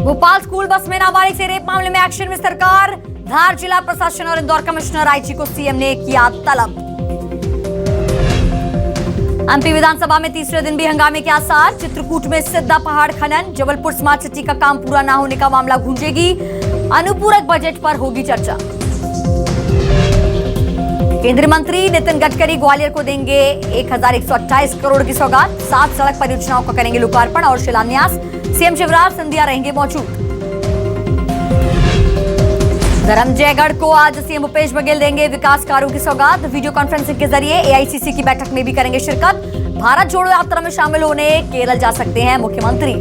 Bhopal school bus में नाबालिग से रेप मामले में एक्शन में सरकार। धार जिला प्रशासन और इंदौर कमिश्नर आईजी को सीएम ने किया तलब। एमपी विधानसभा में तीसरे दिन भी हंगामे के आसार। चित्रकूट में सिद्धा पहाड़ खनन, जबलपुर स्मार्ट सिटी का काम पूरा न होने का मामला गूंजेगी। अनुपूरक बजट पर होगी चर्चा। केंद्रीय मंत्री नितिन गडकरी ग्वालियर को देंगे 1128 करोड़ की सौगात। 7 सड़क परियोजनाओं का करेंगे लोकार्पण और शिलान्यास। सीएम शिवराज सिंधिया रहेंगे मौजूद। धर्मजयगढ़ को आज सीएम भूपेश बघेल देंगे विकास कार्यों की सौगात। वीडियो कॉन्फ्रेंसिंग के जरिए एआईसीसी की बैठक में भी करेंगे शिरकत। भारत जोड़ो यात्रा में शामिल होने केरल जा सकते हैं मुख्यमंत्री।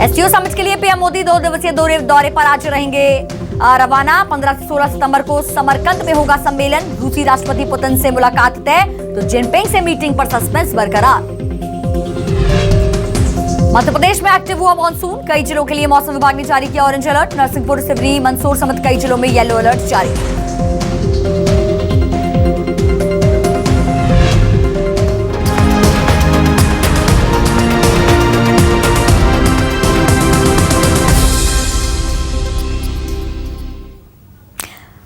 एससीओ समिट के लिए पीएम मोदी 2 दिवसीय दौरे पर आज रहेंगे रवाना। 15 से 16 सितंबर को समरकंद में होगा सम्मेलन। रूसी राष्ट्रपति पुतिन से मुलाकात तय, तो जिनपिंग से मीटिंग पर सस्पेंस बरकरार। मध्य प्रदेश में एक्टिव हुआ मॉनसून। कई जिलों के लिए मौसम विभाग ने जारी किया ऑरेंज अलर्ट। नरसिंहपुर, सिवनी, मंदसौर समेत कई जिलों में येलो अलर्ट जारी।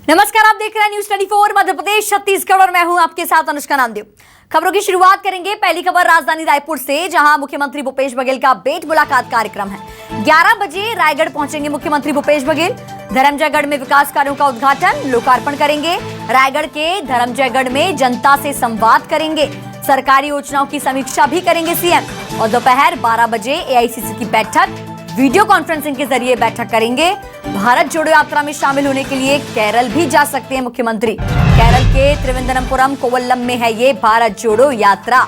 नमस्कार, आप देख रहे हैं न्यूज 24 मध्य प्रदेश छत्तीसगढ़ और मैं हूं आपके साथ अनुष्का नामदेव। खबरों की शुरुआत करेंगे। पहली खबर राजधानी रायपुर से, जहां मुख्यमंत्री भूपेश बघेल का भेंट मुलाकात कार्यक्रम है। 11 बजे रायगढ़ पहुंचेंगे मुख्यमंत्री भूपेश बघेल। धर्मजयगढ़ में विकास कार्यों का उद्घाटन, लोकार्पण करेंगे। रायगढ़ के धर्मजयगढ़ में जनता से संवाद करेंगे। सरकारी योजनाओं की समीक्षा भी करेंगे सीएम। और दोपहर 12 बजे एआईसीसी की बैठक, वीडियो कॉन्फ्रेंसिंग के जरिए बैठक करेंगे। भारत जोड़ो यात्रा में शामिल होने के लिए केरल भी जा सकते हैं मुख्यमंत्री। केरल के त्रिवेंद्रपुरम कोवलम में है ये भारत जोड़ो यात्रा।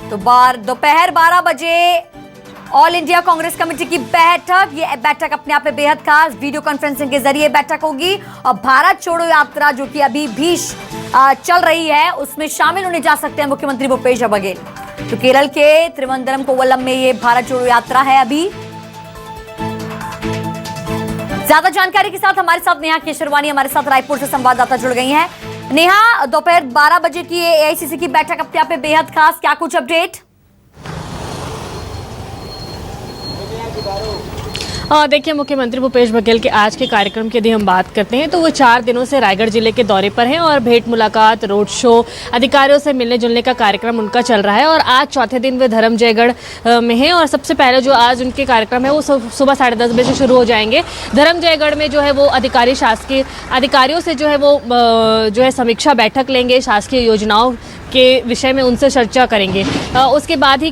तो दोपहर 12 बजे ऑल इंडिया कांग्रेस कमेटी की बैठक। ये बैठक अपने आप में बेहद खास, वीडियो कॉन्फ्रेंसिंग के जरिए बैठक होगी। और भारत जोड़ो यात्रा जो कि अभी भी चल रही है, उसमें शामिल होने जा सकते हैं मुख्यमंत्री भूपेश बघेल। तो केरल के त्रिवेंद्रम कोवलम में ये भारत जोड़ो यात्रा है। अभी ज्यादा जानकारी के साथ हमारे साथ नेहा केशरवानी हमारे साथ रायपुर से संवाददाता जुड़ गई हैं। नेहा, दोपहर 12 बजे की एआईसीसी की बैठक अपने आप में बेहद खास, क्या कुछ अपडेट? देखिए, मुख्यमंत्री भूपेश बघेल के आज के कार्यक्रम की यदि हम बात करते हैं तो वो 4 दिनों से रायगढ़ जिले के दौरे पर हैं और भेंट मुलाकात, रोड शो, अधिकारियों से मिलने जुलने का कार्यक्रम उनका चल रहा है। और आज चौथे दिन वे धर्मजयगढ़ में हैं और सबसे पहले जो आज उनके कार्यक्रम है वो सुबह 10:30 बजे से शुरू हो जाएंगे। धर्मजयगढ़ में जो है वो शासकीय अधिकारियों से जो है वो समीक्षा बैठक लेंगे। शासकीय योजनाओं के विषय में उनसे चर्चा करेंगे। उसके बाद ही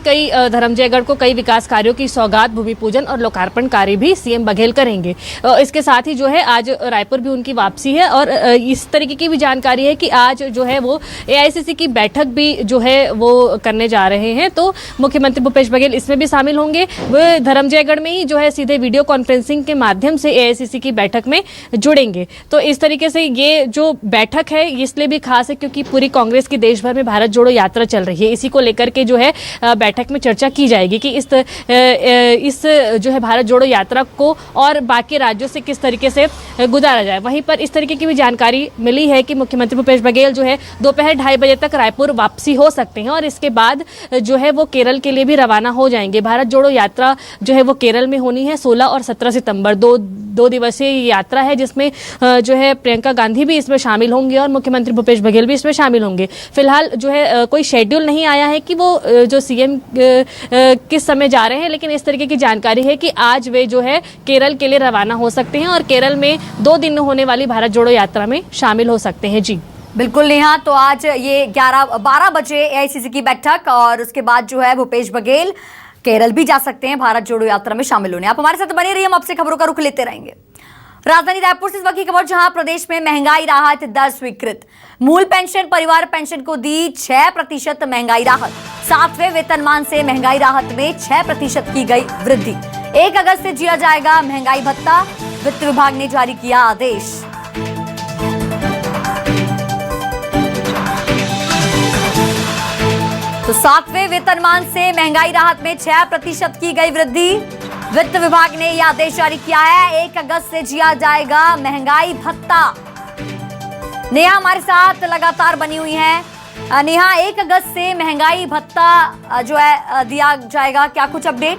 धर्मजयगढ़ को कई विकास कार्यों की सौगात, भूमि पूजन और लोकार्पण कार्य भी सीएम बघेल करेंगे। इसके साथ ही जो है आज रायपुर भी उनकी वापसी है और इस तरीके की भी जानकारी है कि आज जो है वो एआईसीसी की बैठक भी जो है वो करने जा रहे हैं। तो मुख्यमंत्री भूपेश बघेल इसमें भी शामिल होंगे। वे धर्मजयगढ़ में ही जो है सीधे वीडियो कॉन्फ्रेंसिंग के माध्यम से एआईसीसी की बैठक में जुड़ेंगे। तो इस तरीके से ये जो बैठक है इसलिए भी खास है क्योंकि पूरी कांग्रेस की देश भर में भारत जोड़ो यात्रा चल रही है। इसी को लेकर के जो है बैठक में चर्चा की जाएगी कि इस जो है भारत जोड़ो यात्रा को और बाकी राज्यों से किस तरीके से गुजारा जाए। वहीं पर इस तरीके की भी जानकारी मिली है कि मुख्यमंत्री भूपेश बघेल जो है दोपहर 2:30 बजे तक रायपुर वापसी हो सकते हैं और इसके बाद जो है वो केरल के लिए भी रवाना हो जाएंगे। भारत जोड़ो यात्रा जो है वो केरल में होनी है 16 और 17 सितंबर। दो दिवसीय यात्रा है जिसमें जो है प्रियंका गांधी भी इसमें शामिल होंगे और मुख्यमंत्री भूपेश बघेल भी इसमें शामिल होंगे। फिलहाल जो है कोई शेड्यूल नहीं आया है कि वो जो सीएम किस समय जा रहे हैं, लेकिन इस तरीके की जानकारी है कि आज वे जो है केरल के लिए रवाना हो सकते हैं और केरल में 2 दिन होने वाली भारत जोड़ो यात्रा में शामिल हो सकते हैं। जी बिल्कुल नेहा, तो आज ये 12 बजे एआईसीसी की बैठक और उसके बाद जो है भूपेश बघेल केरल भी जा सकते हैं भारत जोड़ो यात्रा में शामिल होने। आप हमारे साथ बने रहिए, हम आपसे खबरों का रुख लेते रहेंगे। राजधानी रायपुर से इस वक्त की खबर, जहां प्रदेश में महंगाई राहत दर स्वीकृत। मूल पेंशन, परिवार पेंशन को दी 6% महंगाई राहत। 7वें वेतनमान से महंगाई राहत में 6% की गई वृद्धि। 1 अगस्त से दिया जाएगा महंगाई भत्ता। वित्त विभाग ने जारी किया आदेश। तो 7वें वेतनमान से महंगाई राहत में 6% की गई वृद्धि। वित्त विभाग ने यह आदेश जारी किया है। 1 अगस्त से दिया जाएगा महंगाई भत्ता। नेहा हमारे साथ लगातार बनी हुई है। नेहा, 1 अगस्त से महंगाई भत्ता जो है दिया जाएगा, क्या कुछ अपडेट?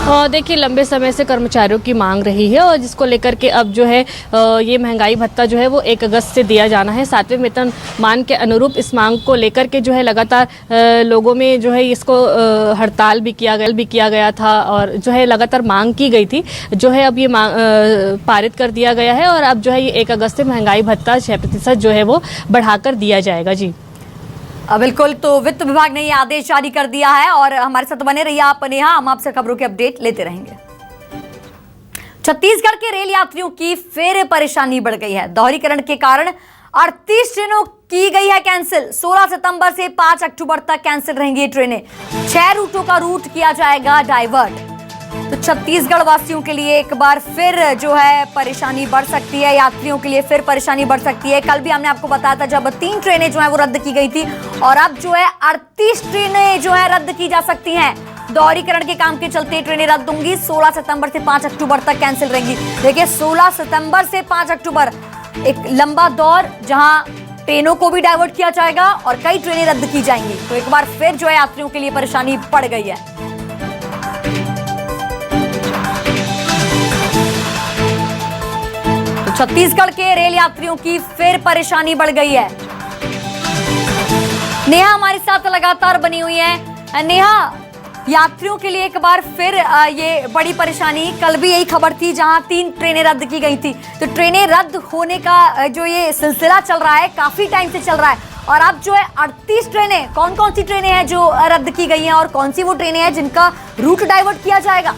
देखिए, लंबे समय से कर्मचारियों की मांग रही है और जिसको लेकर के अब जो है ये महंगाई भत्ता जो है वो 1 अगस्त से दिया जाना है। 7वें वेतनमान के अनुरूप इस मांग को लेकर के जो है लगातार लोगों में जो है इसको हड़ताल भी किया गया था और जो है लगातार मांग की गई थी। जो है अब ये पारित कर दिया गया है और अब जो है ये 1 अगस्त से महंगाई भत्ता 6% जो है वो बढ़ाकर दिया जाएगा। जी बिल्कुल, तो वित्त विभाग ने ये आदेश जारी कर दिया है और हमारे साथ बने रहिए आप नेहा, हम आपसे खबरों के अपडेट लेते रहेंगे। छत्तीसगढ़ के रेल यात्रियों की फिर परेशानी बढ़ गई है। दोहरीकरण के कारण 38 ट्रेनों की गई है कैंसिल। 16 सितंबर से 5 अक्टूबर तक कैंसिल रहेंगी ये ट्रेनें। 6 रूटों का रूट किया जाएगा डाइवर्ट। तो छत्तीसगढ़ वासियों के लिए एक बार फिर जो है परेशानी बढ़ सकती है, यात्रियों के लिए फिर परेशानी बढ़ सकती है। कल भी हमने आपको बताया था जब 3 ट्रेनें जो है वो रद्द की गई थी और अब जो है 38 ट्रेनें जो है रद्द की जा सकती हैं। दोहरीकरण के काम के चलते ट्रेनें रद्द होंगी। 16 सितंबर से 5 अक्टूबर तक कैंसिल रहेंगी। देखिए, 16 सितंबर से 5 अक्टूबर एक लंबा दौर जहां ट्रेनों को भी डाइवर्ट किया जाएगा और कई ट्रेनें रद्द की जाएंगी। तो एक बार फिर जो है यात्रियों के लिए परेशानी बढ़ गई है। छत्तीसगढ़ के रेल यात्रियों की फिर परेशानी बढ़ गई है। नेहा हमारे साथ लगातार बनी हुई है। नेहा, यात्रियों के लिए एक बार फिर ये बड़ी परेशानी। कल भी यही खबर थी जहां 3 ट्रेनें रद्द की गई थी। तो ट्रेनें रद्द होने का जो ये सिलसिला चल रहा है काफी टाइम से चल रहा है और अब जो है 38 ट्रेनें, कौन कौन सी ट्रेनें हैं जो रद्द की गई हैं और कौन सी वो ट्रेनें हैं जिनका रूट डाइवर्ट किया जाएगा?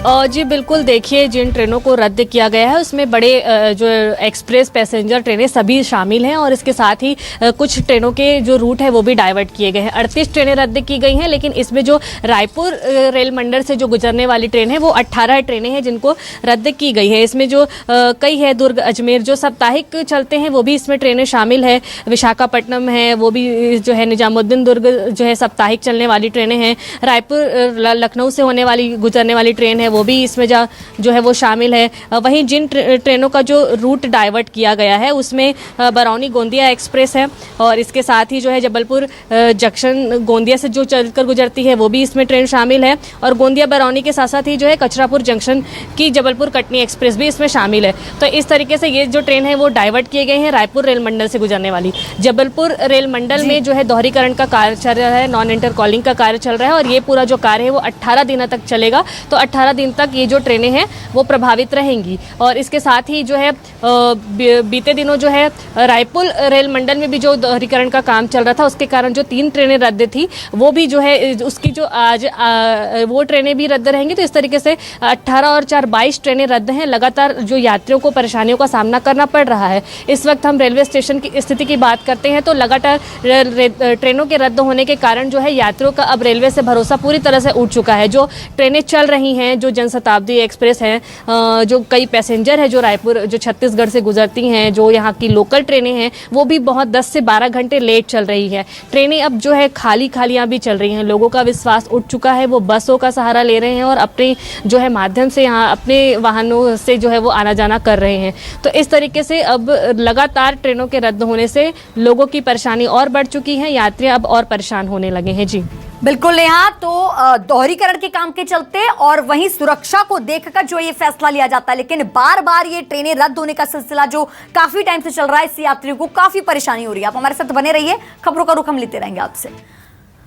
जी बिल्कुल, देखिए जिन ट्रेनों को रद्द किया गया है उसमें बड़े जो एक्सप्रेस पैसेंजर ट्रेनें सभी शामिल हैं और इसके साथ ही कुछ ट्रेनों के जो रूट है वो भी डाइवर्ट किए गए हैं। 38 ट्रेनें रद्द की गई हैं, लेकिन इसमें जो रायपुर रेल मंडल से जो गुजरने वाली ट्रेन है वो 18 ट्रेनें हैं जिनको रद्द की गई है। इसमें जो कई है दुर्ग अजमेर जो साप्ताहिक चलते हैं वो भी इसमें ट्रेनें शामिल है। विशाखापट्टनम है, वो भी जो है निजामुद्दीन दुर्ग जो है साप्ताहिक चलने वाली ट्रेनें हैं। रायपुर लखनऊ से होने वाली गुजरने वाली ट्रेन है वो भी इसमें जो है वो शामिल है। वहीं जिन ट्रेनों का जो रूट डाइवर्ट किया गया है उसमें बरौनी गोंदिया एक्सप्रेस है और इसके साथ ही जो है जबलपुर जंक्शन गोंदिया से जो चलकर गुजरती है वो भी इसमें ट्रेन शामिल है और गोंदिया बरौनी के साथ साथ ही जो है कचरापुर जंक्शन की जबलपुर कटनी एक्सप्रेस भी इसमें शामिल है। तो इस तरीके से ये जो ट्रेन है वो डाइवर्ट किए गए हैं रायपुर रेल मंडल से गुजरने वाली। जबलपुर रेल मंडल में जो है दोहरीकरण का कार्य चल रहा है, नॉन इंटर कॉलिंग का कार्य चल रहा है और ये पूरा जो कार्य है वो 18 दिनों तक चलेगा। तो 18 दिन तक ये जो ट्रेनें हैं वो प्रभावित रहेंगी और इसके साथ ही जो है बीते दिनों जो है रायपुर रेल मंडल में भी जो दोहरीकरण का काम चल रहा था उसके कारण जो 3 ट्रेनें रद्द थी वो भी जो है उसकी जो आज वो ट्रेनें भी रद्द रहेंगी। तो इस तरीके से 18 और 4 22 ट्रेनें रद्द हैं। लगातार जो यात्रियों को परेशानियों का सामना करना पड़ रहा है। इस वक्त हम रेलवे स्टेशन की स्थिति की बात करते हैं तो लगातार ट्रेनों के रद्द होने के कारण जो है यात्रियों का अब रेलवे से भरोसा पूरी तरह से उठ चुका है। जो ट्रेनें चल रही हैं, जो जनशताब्दी एक्सप्रेस है, जो कई पैसेंजर है जो रायपुर जो छत्तीसगढ़ से गुजरती हैं, जो यहाँ की लोकल ट्रेनें हैं वो भी बहुत 10 से 12 घंटे लेट चल रही है। ट्रेनें अब जो है खालियाँ भी चल रही हैं। लोगों का विश्वास उठ चुका है, वो बसों का सहारा ले रहे हैं और अपने जो है माध्यम से यहाँ अपने वाहनों से जो है वो आना जाना कर रहे हैं। तो इस तरीके से अब लगातार ट्रेनों के रद्द होने से लोगों की परेशानी और बढ़ चुकी है। यात्री अब और परेशान होने लगे हैं। जी बिल्कुल नेहा, तो दोहरीकरण के काम के चलते और वहीं सुरक्षा को देखकर जो ये फैसला लिया जाता है, लेकिन बार बार ये ट्रेनें रद्द होने का सिलसिला जो काफी टाइम से चल रहा है, इससे यात्रियों को काफी परेशानी हो रही है। आप हमारे साथ बने रहिए, खबरों का रुख हम लेते रहेंगे आपसे।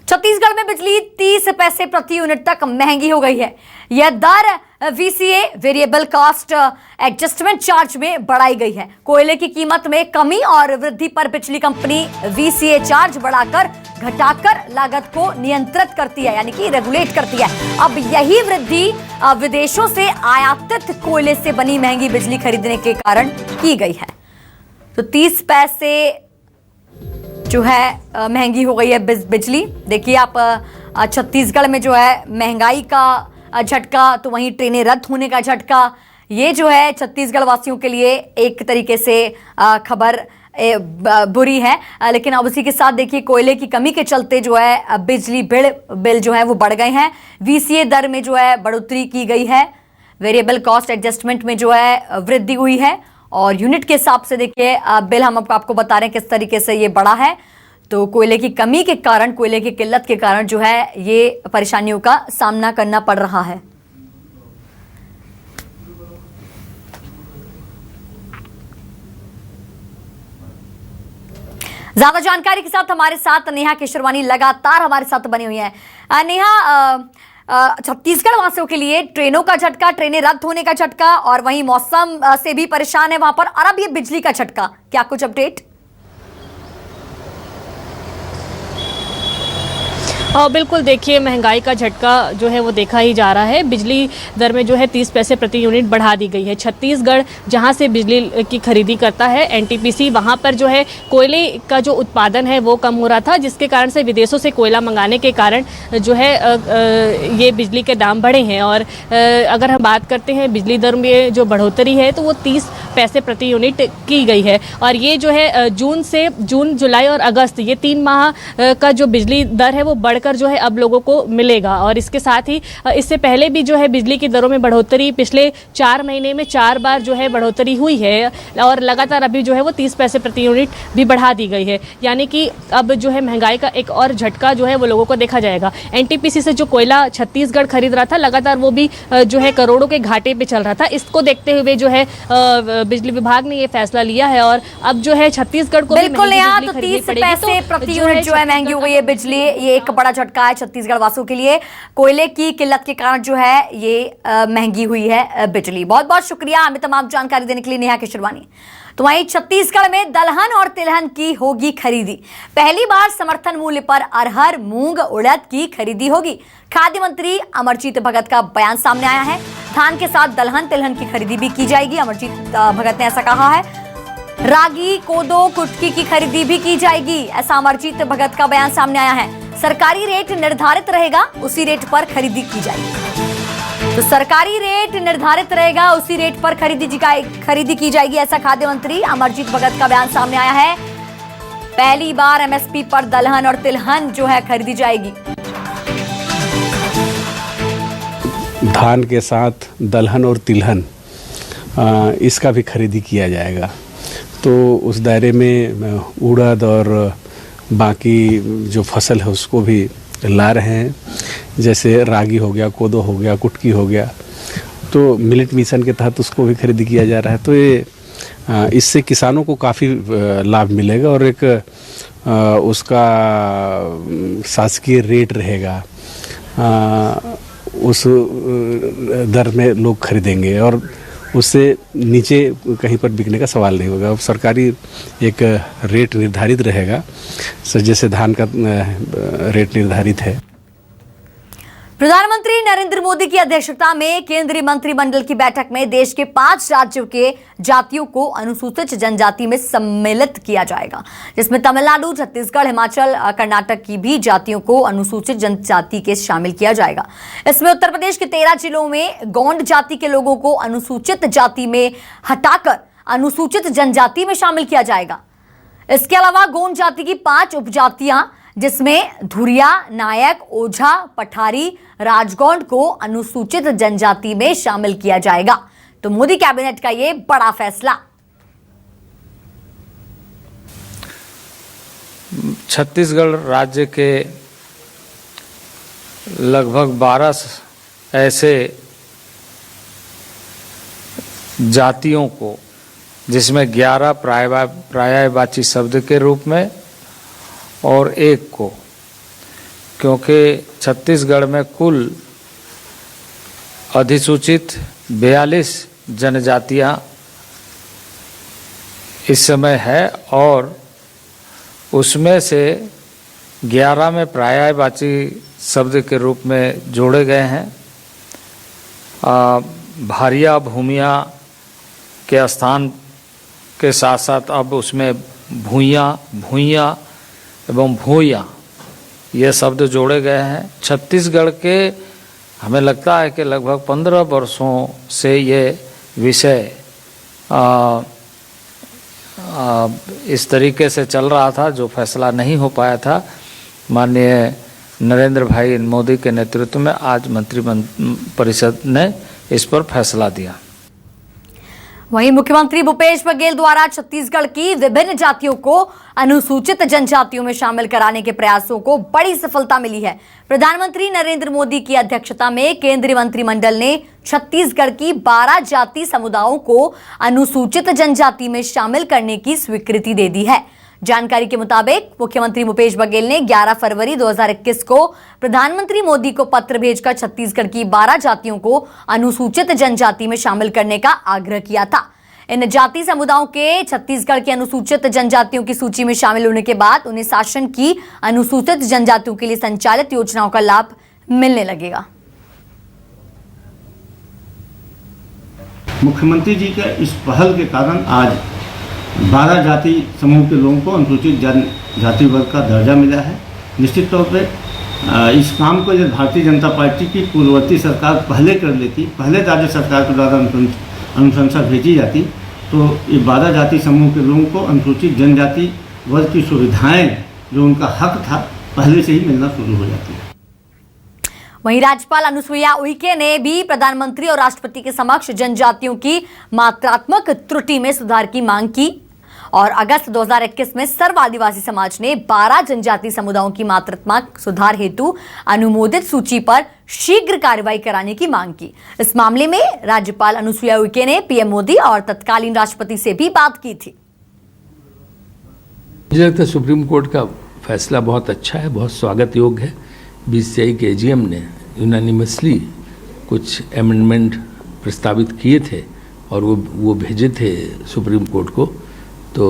छत्तीसगढ़ में बिजली 30 पैसे प्रति यूनिट तक महंगी हो गई है। यह दर VCA variable cost adjustment charge में बढ़ाई गई है। कोयले की कीमत में कमी और वृद्धि पर बिजली कंपनी VCA चार्ज बढ़ाकर घटाकर लागत को नियंत्रित करती है, यानी कि रेगुलेट करती है। अब यही वृद्धि विदेशों से आयातित कोयले से बनी महंगी बिजली खरीदने के कारण की गई है। तो 30 पैसे जो है महंगी हो गई है बिजली। देखिए आप, छत्तीसगढ़ में जो है महंगाई का झटका, तो वहीं ट्रेनें रद्द होने का झटका, ये जो है छत्तीसगढ़ वासियों के लिए एक तरीके से खबर बुरी है। लेकिन अब उसी के साथ देखिए कोयले की कमी के चलते जो है बिजली बिल जो है वो बढ़ गए हैं। VCA दर में जो है बढ़ोतरी की गई है। वेरिएबल कॉस्ट एडजस्टमेंट में जो है वृद्धि हुई है और यूनिट के हिसाब से देखिए बिल हम आपको बता रहे हैं किस तरीके से ये बढ़ा है। तो कोयले की कमी के कारण, कोयले की किल्लत के कारण जो है ये परेशानियों का सामना करना पड़ रहा है। ज्यादा जानकारी के साथ हमारे साथ नेहा केशरवानी लगातार हमारे साथ बनी हुई है। नेहा, छत्तीसगढ़ वासियों के लिए ट्रेनों का झटका, ट्रेनें रद्द होने का झटका, और वहीं मौसम से भी परेशान है वहां पर, और अब ये बिजली का झटका, क्या कुछ अपडेट? बिल्कुल, देखिए महंगाई का झटका जो है वो देखा ही जा रहा है। बिजली दर में जो है 30 पैसे प्रति यूनिट बढ़ा दी गई है। छत्तीसगढ़ जहां से बिजली की खरीदी करता है एनटीपीसी, वहां पर जो है कोयले का जो उत्पादन है वो कम हो रहा था, जिसके कारण से विदेशों से कोयला मंगाने के कारण जो है ये बिजली के दाम बढ़े हैं। और अगर हम बात करते हैं बिजली दर में जो बढ़ोतरी है तो वो 30 पैसे प्रति यूनिट की गई है। और ये जो है जून, जुलाई और अगस्त, ये 3 माह का जो बिजली दर है वो बढ़कर जो है अब लोगों को मिलेगा। और इसके साथ ही इससे पहले भी जो है बिजली की दरों में बढ़ोतरी पिछले 4 महीने में 4 बार जो है बढ़ोतरी हुई है, और लगातार अभी जो है वो 30 पैसे प्रति यूनिट भी बढ़ा दी गई है। यानी कि अब जो है महंगाई का एक और झटका जो है वो लोगों को देखा जाएगा। एनटीपीसी से जो कोयला छत्तीसगढ़ खरीद रहा था, लगातार वो भी जो है करोड़ों के घाटे पे चल रहा था। इसको देखते हुए जो है बिजली विभाग ने ये फैसला लिया है, और अब जो है छत्तीसगढ़ को बिल्कुल यहाँ तो 30 पैसे प्रति यूनिट जो है महंगी हो गई है बिजली। ये एक बड़ा झटका है छत्तीसगढ़ वासियों के लिए। कोयले की किल्लत के कारण जो है ये महंगी हुई है बिजली। बहुत बहुत शुक्रिया हमें तमाम जानकारी देने के लिए नेहा केशरवानी। तो वहीं छत्तीसगढ़ में दलहन और तिलहन की होगी खरीदी। पहली बार समर्थन मूल्य पर अरहर, मूंग, उड़द की खरीदी होगी। खाद्य मंत्री अमरजीत भगत का बयान सामने आया है। धान के साथ दलहन, तिलहन की खरीदी भी की जाएगी। अमरजीत भगत ने ऐसा कहा है। रागी, कोदो, कुटकी की खरीदी भी की जाएगी, ऐसा अमरजीत भगत का बयान सामने आया है। सरकारी रेट निर्धारित रहेगा, उसी रेट पर खरीदी की जाएगी। तो सरकारी रेट निर्धारित रहेगा, उसी रेट पर खरीदी की जाएगी, ऐसा खाद्य मंत्री अमरजीत भगत का बयान सामने आया है। पहली बार एमएसपी पर दलहन और तिलहन जो है खरीदी जाएगी। धान के साथ दलहन और तिलहन इसका भी खरीदी किया जाएगा। तो उस दायरे में उड़द और बाकी जो फसल है उसको भी ला रहे हैं, जैसे रागी हो गया, कोदो हो गया, कुटकी हो गया, तो मिलेट मिशन के तहत उसको भी खरीदी किया जा रहा है। तो ये इससे किसानों को काफ़ी लाभ मिलेगा, और एक उसका शासकीय रेट रहेगा, उस दर में लोग खरीदेंगे, और उससे नीचे कहीं पर बिकने का सवाल नहीं होगा। अब सरकारी एक रेट निर्धारित रहेगा, जैसे धान का रेट निर्धारित है। प्रधानमंत्री नरेंद्र मोदी की अध्यक्षता में केंद्रीय मंत्रिमंडल की बैठक में देश के 5 राज्यों के जातियों को अनुसूचित जनजाति में सम्मिलित किया जाएगा, जिसमें तमिलनाडु, छत्तीसगढ़, हिमाचल, कर्नाटक की भी जातियों को अनुसूचित जनजाति के शामिल किया जाएगा। इसमें उत्तर प्रदेश के 13 जिलों में गोंड जाति के लोगों को अनुसूचित जाति में हटाकर अनुसूचित जनजाति में शामिल किया जाएगा। इसके अलावा गोंड जाति की 5 उपजातियां, जिसमें धुरिया, नायक, ओझा, पठारी, राजगौंड को अनुसूचित जनजाति में शामिल किया जाएगा। तो मोदी कैबिनेट का ये बड़ा फैसला। छत्तीसगढ़ राज्य के लगभग 12 ऐसे जातियों को, जिसमें 11 पर्यायवाची शब्द के रूप में और 1 को, क्योंकि छत्तीसगढ़ में कुल अधिसूचित 42 जनजातियां इस समय है, और उसमें से 11 में पर्यायवाची शब्द के रूप में जोड़े गए हैं। भारिया, भूमिया के स्थान के साथ साथ अब उसमें भूइयाँ एवं भूया ये शब्द जोड़े गए हैं। छत्तीसगढ़ के हमें लगता है कि लगभग 15 वर्षों से ये विषय इस तरीके से चल रहा था, जो फैसला नहीं हो पाया था। माननीय नरेंद्र भाई मोदी के नेतृत्व में आज मंत्रिपरिषद ने इस पर फैसला दिया। वहीं मुख्यमंत्री भूपेश बघेल द्वारा छत्तीसगढ़ की विभिन्न जातियों को अनुसूचित जनजातियों में शामिल कराने के प्रयासों को बड़ी सफलता मिली है। प्रधानमंत्री नरेंद्र मोदी की अध्यक्षता में केंद्रीय मंत्रिमंडल ने छत्तीसगढ़ की 12 जाति समुदायों को अनुसूचित जनजाति में शामिल करने की स्वीकृति दे दी है। जानकारी के मुताबिक मुख्यमंत्री भूपेश बघेल ने 11 फरवरी 2021 को प्रधानमंत्री मोदी को पत्र भेजकर छत्तीसगढ़ की 12 जातियों को अनुसूचित जनजाति में शामिल करने का आग्रह किया था। इन जाति समुदायों के छत्तीसगढ़ की अनुसूचित जनजातियों की सूची में शामिल होने के बाद उन्हें शासन की अनुसूचित जनजातियों के लिए संचालित योजनाओं का लाभ मिलने लगेगा। मुख्यमंत्री जी के इस पहल के कारण आज 12 जाति समूह के लोगों को अनुसूचित जनजाति वर्ग का दर्जा मिला है। निश्चित तौर पे इस काम को यदि भारतीय जनता पार्टी की पूर्ववर्ती सरकार पहले कर लेती, पहले राज्य सरकार के द्वारा अनुशंसा भेजी जाती, तो ये 12 जाति समूह के लोगों को अनुसूचित जनजाति वर्ग की सुविधाएं जो उनका हक था पहले से ही मिलना शुरू हो जाती है। वहीं राज्यपाल अनुसुईया उइके ने भी प्रधानमंत्री और राष्ट्रपति के समक्ष जनजातियों की मात्रात्मक त्रुटि में सुधार की मांग की और अगस्त 2021 में सर्व आदिवासी समाज ने 12 जनजाति समुदायों की मात्रात्मक सुधार हेतु अनुमोदित सूची पर शीघ्र कार्रवाई कराने की मांग की। इस मामले में राज्यपाल अनुसुईया उइके ने पीएम मोदी और तत्कालीन राष्ट्रपति से भी बात की थी। मुझे लगता है सुप्रीम कोर्ट का फैसला बहुत अच्छा है, बहुत स्वागत योग्य है। बीसीसीआई के एजीएम ने यूनानिमसली कुछ अमेंडमेंट प्रस्तावित किए थे और वो भेजे थे सुप्रीम कोर्ट को। तो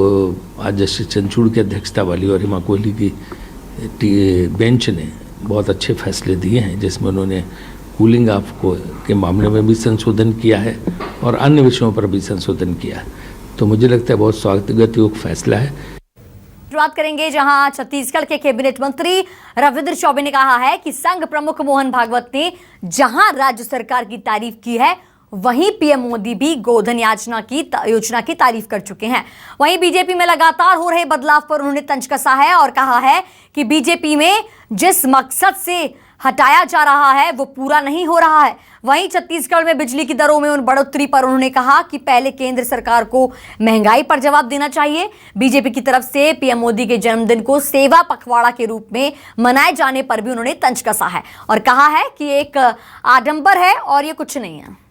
आज जस्टिस चंद्रचूड़ की अध्यक्षता वाली और हिमा कोहली की बेंच ने बहुत अच्छे फैसले दिए हैं, जिसमें उन्होंने कूलिंग ऑफ को के मामले में भी संशोधन किया है और अन्य विषयों पर भी संशोधन किया है। तो मुझे लगता है बहुत स्वागत योग्य फैसला है। शुरुआत करेंगे जहां छत्तीसगढ़ के कैबिनेट मंत्री रविंद्र चौबे ने कहा है कि संघ प्रमुख मोहन भागवत ने जहां राज्य सरकार की तारीफ की है, वहीं पीएम मोदी भी गोधन योजना की तारीफ कर चुके हैं। वहीं बीजेपी में लगातार हो रहे बदलाव पर उन्होंने तंज कसा है और कहा है कि बीजेपी में जिस मकसद से हटाया जा रहा है वो पूरा नहीं हो रहा है। वहीं छत्तीसगढ़ में बिजली की दरों में उन बढ़ोतरी पर उन्होंने कहा कि पहले केंद्र सरकार को महंगाई पर जवाब देना चाहिए। बीजेपी की तरफ से पीएम मोदी के जन्मदिन को सेवा पखवाड़ा के रूप में मनाए जाने पर भी उन्होंने तंज कसा है और कहा है कि एक आडंबर है और ये कुछ नहीं है।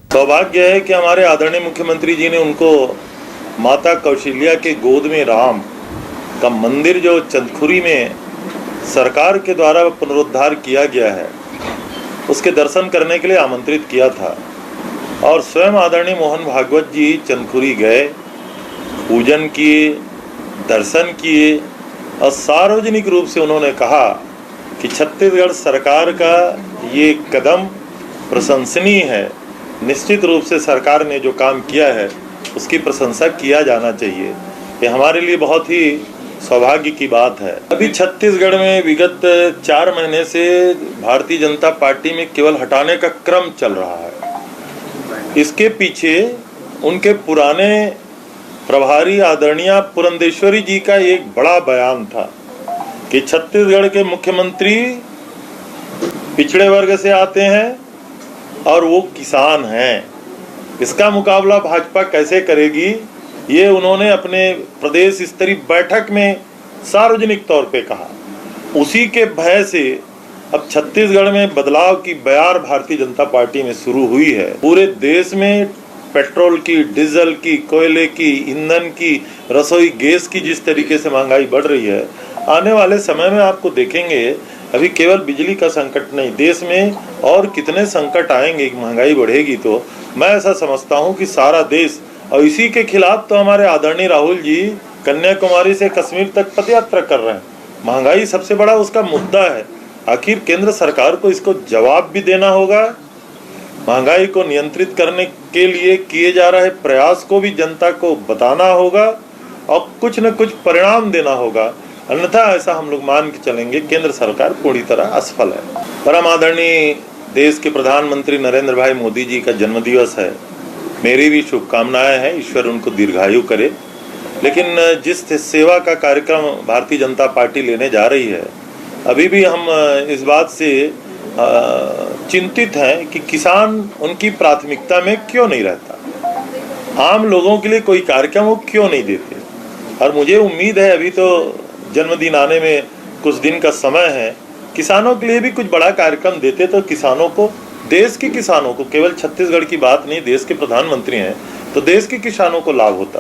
सौभाग्य है कि हमारे आदरणीय मुख्यमंत्री जी ने उनको माता कौशल्या के गोद में राम का मंदिर जो चंदखुरी में सरकार के द्वारा पुनरुद्धार किया गया है, उसके दर्शन करने के लिए आमंत्रित किया था और स्वयं आदरणीय मोहन भागवत जी चंदखुरी गए, पूजन किए, दर्शन किए और सार्वजनिक रूप से उन्होंने कहा कि छत्तीसगढ़ सरकार का ये कदम प्रशंसनीय है। निश्चित रूप से सरकार ने जो काम किया है उसकी प्रशंसा किया जाना चाहिए। ये हमारे लिए बहुत ही सौभाग्य की बात है। अभी छत्तीसगढ़ में विगत 4 महीने से भारतीय जनता पार्टी में केवल हटाने का क्रम चल रहा है। इसके पीछे उनके पुराने प्रभारी आदरणीय पुरंदेश्वरी जी का एक बड़ा बयान था कि छत्तीसगढ़ के मुख्यमंत्री पिछड़े वर्ग से आते हैं और वो किसान हैं, इसका मुकाबला भाजपा कैसे करेगी, ये उन्होंने अपने प्रदेश स्तरीय बैठक में सार्वजनिक तौर पे कहा। उसी के भय से अब छत्तीसगढ़ में बदलाव की बयार भारतीय जनता पार्टी में शुरू हुई है। पूरे देश में पेट्रोल की, डीजल की, कोयले की, ईंधन की, रसोई गैस की जिस तरीके से महंगाई बढ़ रही है, आने वाले समय में आपको देखेंगे अभी केवल बिजली का संकट नहीं, देश में और कितने संकट आएंगे, महंगाई बढ़ेगी। तो मैं ऐसा समझता हूं कि सारा देश, और इसी के खिलाफ तो हमारे आदरणीय राहुल जी कन्याकुमारी से कश्मीर तक पदयात्रा कर रहे हैं। महंगाई सबसे बड़ा उसका मुद्दा है। आखिर केंद्र सरकार को इसको जवाब भी देना होगा, महंगाई को नियंत्रित करने के लिए किए जा रहे प्रयास को भी जनता को बताना होगा और कुछ न कुछ परिणाम देना होगा। अन्यथा ऐसा हम लोग मान के चलेंगे केंद्र सरकार पूरी तरह असफल है। परम आदरणीय देश के प्रधानमंत्री नरेंद्र भाई मोदी जी का जन्मदिवस है, मेरी भी शुभकामनाएं हैं, ईश्वर उनको दीर्घायु करे। लेकिन जिस सेवा का कार्यक्रम भारतीय जनता पार्टी लेने जा रही है, अभी भी हम इस बात से चिंतित हैं कि किसान उनकी प्राथमिकता में क्यों नहीं रहता। आम लोगों के लिए कोई कार्यक्रम वो क्यों नहीं देते। और मुझे उम्मीद है, अभी तो जन्मदिन आने में कुछ दिन का समय है, किसानों के लिए भी कुछ बड़ा कार्यक्रम देते तो किसानों को, देश के किसानों को, केवल छत्तीसगढ़ की बात नहीं, देश के प्रधानमंत्री हैं तो देश के किसानों को लाभ होता।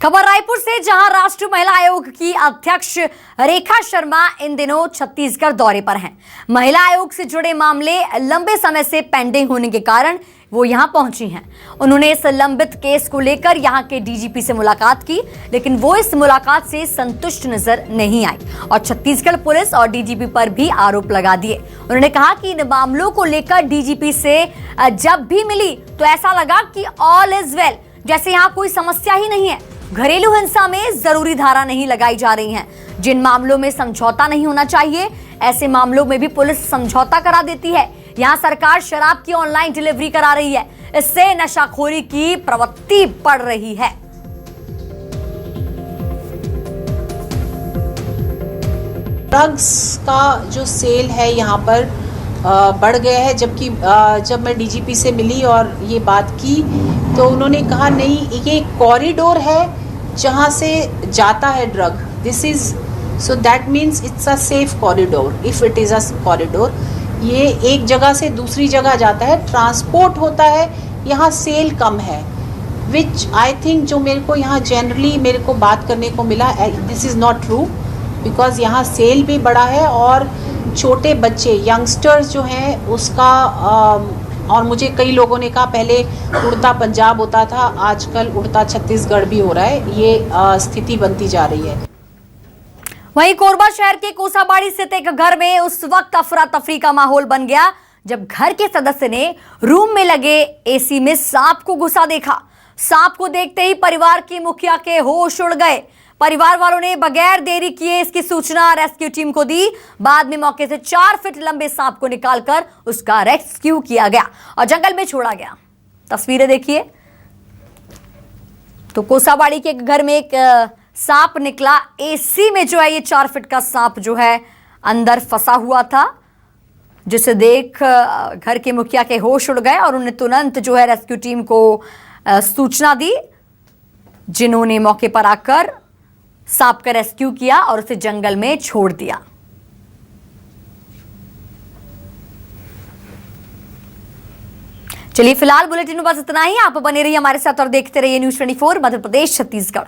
खबर रायपुर से, जहां राष्ट्रीय महिला आयोग की अध्यक्ष रेखा शर्मा इन दिनों छत्तीसगढ़ दौरे पर हैं। महिला आयोग से जुड़े मामले लंबे समय से पेंडिंग होने के कारण वो यहां पहुंची हैं। उन्होंने इस लंबित केस को लेकर यहां के डीजीपी से मुलाकात की, लेकिन वो इस मुलाकात से संतुष्ट नजर नहीं आई और छत्तीसगढ़ पुलिस और डीजीपी पर भी आरोप लगा दिए। उन्होंने कहा कि इन मामलों को लेकर डीजीपी से जब भी मिली तो ऐसा लगा कि ऑल इज वेल, जैसे यहाँ कोई समस्या ही नहीं है। घरेलू हिंसा में जरूरी धारा नहीं लगाई जा रही है। जिन मामलों में समझौता नहीं होना चाहिए, ऐसे मामलों में भी पुलिस समझौता करा देती है। यहाँ सरकार शराब की ऑनलाइन डिलीवरी करा रही है, इससे नशाखोरी की प्रवृत्ति बढ़ रही है। ड्रग्स का जो सेल है यहाँ पर बढ़ गया है, जबकि जब मैं डीजीपी से मिली और ये बात की तो उन्होंने कहा नहीं, ये कॉरिडोर है जहाँ से जाता है drug, this is so that means it's a safe corridor. If it is a corridor, ये एक जगह से दूसरी जगह जाता है, ट्रांसपोर्ट होता है, यहाँ सेल कम है, विच आई थिंक जो मेरे को यहाँ जनरली मेरे को बात करने को मिला, this is not true, because यहाँ सेल भी बड़ा है और छोटे बच्चे यंगस्टर्स जो हैं उसका और मुझे कई लोगों ने कहा पहले उड़ता पंजाब होता था, आजकल उड़ता छत्तीसगढ़ भी हो रहा है। ये स्थिति बनती जा रही है। वहीं कोरबा शहर के कोसाबाड़ी स्थित एक घर में उस वक्त अफरा तफरी का माहौल बन गया जब घर के सदस्य ने रूम में लगे एसी में सांप को घुसा देखा। सांप को देखते ही परिवार के मुखिया के होश उड़ गए। परिवार वालों ने बगैर देरी किए इसकी सूचना रेस्क्यू टीम को दी। बाद में मौके से 4 फीट लंबे सांप को निकालकर उसका रेस्क्यू किया गया और जंगल में छोड़ा गया। तस्वीरें देखिए। तो कोसाबाड़ी के एक घर में एक सांप निकला। एसी में जो है ये 4 फीट का सांप जो है अंदर फंसा हुआ था, जिसे देख घर के मुखिया के होश उड़ गए और उन्हें तुरंत जो है रेस्क्यू टीम को सूचना दी, जिन्होंने मौके पर आकर सांप का रेस्क्यू किया और उसे जंगल में छोड़ दिया। चलिए फिलहाल बुलेटिन में बस इतना ही। आप बने रहिए हमारे साथ और देखते रहिए न्यूज़ 24 मध्य प्रदेश छत्तीसगढ़।